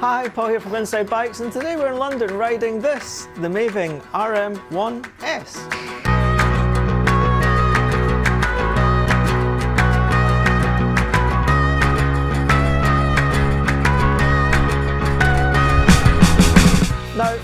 Hi, Paul here from Inside Bikes, and today we're in London riding this, the Maeving RM1S. Now,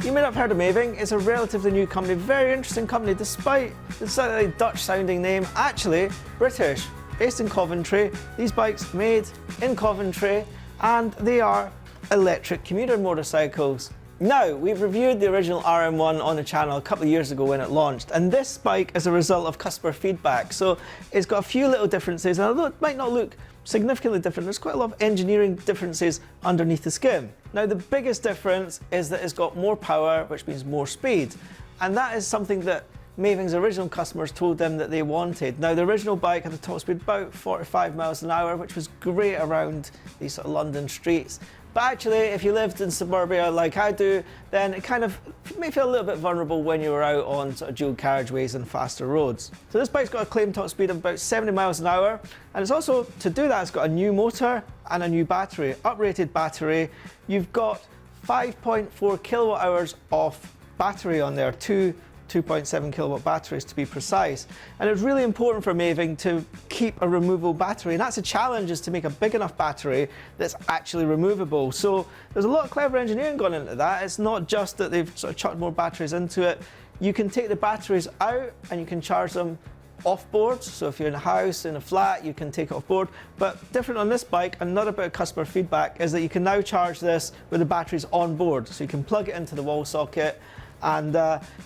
you may not have heard of Maving. It's a relatively new company, very interesting company, despite the slightly Dutch-sounding name. Actually, British, based in Coventry. These bikes made in Coventry, and they are electric commuter motorcycles. Now, we've reviewed the original RM1 on the channel a couple of years ago when it launched, and this bike is a result of customer feedback. So it's got a few little differences, and although it might not look significantly different, there's quite a lot of engineering differences underneath the skin. Now, the biggest difference is that it's got more power, which means more speed, and that is something that Maving's original customers told them that they wanted. Now, the original bike had a top speed about 45 miles an hour, which was great around these sort of London streets. But actually, if you lived in suburbia like I do, then it kind of may feel a little bit vulnerable when you were out on sort of dual carriageways and faster roads. So this bike's got a claimed top speed of about 70 miles an hour, and it's also, to do that, it's got a new motor and a new battery, uprated battery. You've got 5.4 kilowatt hours of battery on there, two 2.7 kilowatt batteries to be precise. And it's really important for Maving to keep a removable battery, and that's a challenge, is to make a big enough battery that's actually removable. So there's a lot of clever engineering gone into that. It's not just that they've sort of chucked more batteries into it. You can take the batteries out and you can charge them off board. So if you're in a house, in a flat, you can take it off board. But different on this bike, and not about customer feedback, is that you can now charge this with the batteries on board. So you can plug it into the wall socket, and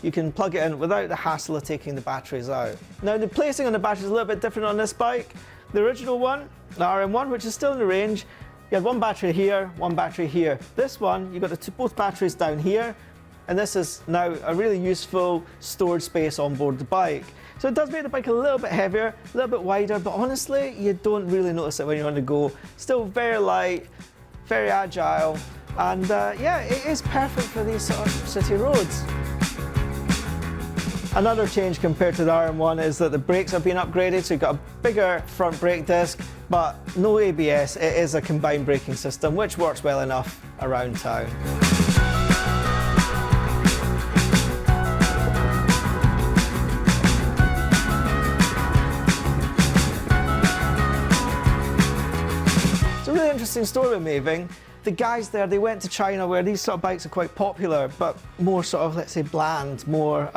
you can plug it in without the hassle of taking the batteries out. Now, the placing on the battery is a little bit different on this bike. The original one, the RM1, which is still in the range, you had one battery here, one battery here. This one, you've got both batteries down here, and this is now a really useful storage space on board the bike. So it does make the bike a little bit heavier, a little bit wider, but honestly, you don't really notice it when you're on the go. Still very light, very agile. And yeah, it is perfect for these sort of city roads. Another change compared to the RM1 is that the brakes have been upgraded, so you've got a bigger front brake disc, but no ABS. It is a combined braking system, which works well enough around town. It's a really interesting story with Maving. The guys there, they went to China, where these sort of bikes are quite popular, but more sort of, let's say, bland, more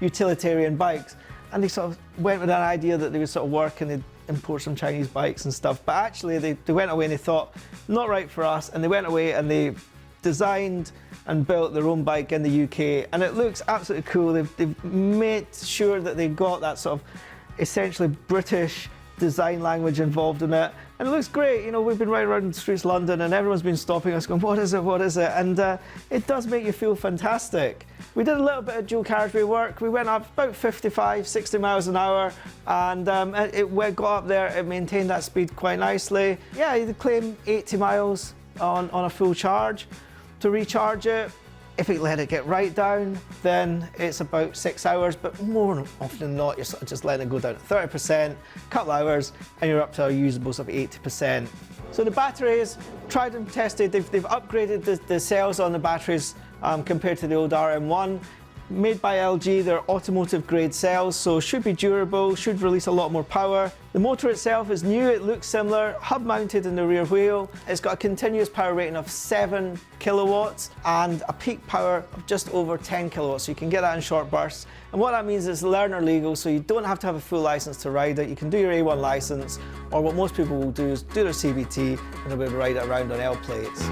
utilitarian bikes. And they sort of went with an idea that they would sort of work and they'd import some Chinese bikes and stuff. But actually, they went away and they thought, not right for us. And they went away and they designed and built their own bike in the UK. And it looks absolutely cool. They've made sure that they got that sort of essentially British design language involved in it, and it looks great. You know, we've been riding around the streets of London and everyone's been stopping us going, what is it, what is it? And it does make you feel fantastic. We did a little bit of dual carriageway work. We went up about 55, 60 miles an hour, and it got up there, it maintained that speed quite nicely. Yeah, you claim 80 miles on a full charge. To recharge it, if it let it get right down, then it's about 6 hours, but more often than not, you're sort of just letting it go down to 30%, a couple hours, and you're up to a usable sort of 80%. So the batteries, tried and tested, they've upgraded the cells on the batteries compared to the old RM1. Made by LG, they're automotive grade cells, so should be durable, should release a lot more power. The motor itself is new, it looks similar, hub mounted in the rear wheel. It's got a continuous power rating of 7 kilowatts and a peak power of just over 10 kilowatts, so you can get that in short bursts. And what that means is learner legal, so you don't have to have a full license to ride it. You can do your A1 license, or what most people will do is do their CVT and they'll be able to ride it around on L plates.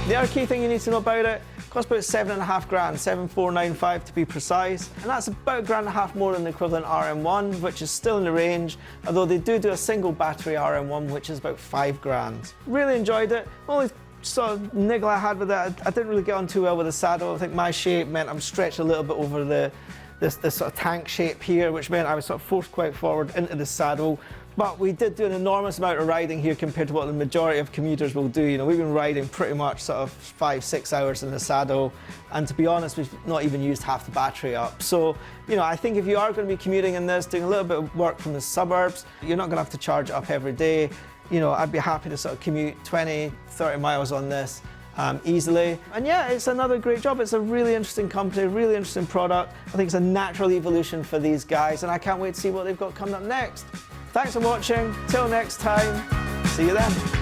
The other key thing you need to know about it, costs about $7.5 grand, 7,495 to be precise, and that's about $1.5 grand more than the equivalent RM1, which is still in the range, although they do a single battery RM1, which is about $5 grand. Really enjoyed it. Only sort of niggle I had with it, I didn't really get on too well with the saddle. I think my shape meant I'm stretched a little bit over this sort of tank shape here, which meant I was sort of forced quite forward into the saddle. But we did do an enormous amount of riding here compared to what the majority of commuters will do. You know, we've been riding pretty much sort of 5-6 hours in the saddle, and to be honest, we've not even used half the battery up. So, you know, I think if you are going to be commuting in this, doing a little bit of work from the suburbs, you're not going to have to charge it up every day. You know, I'd be happy to sort of commute 20, 30 miles on this easily. And yeah, it's another great job. It's a really interesting company, really interesting product. I think it's a natural evolution for these guys, and I can't wait to see what they've got coming up next. Thanks for watching. Till next time, see you then.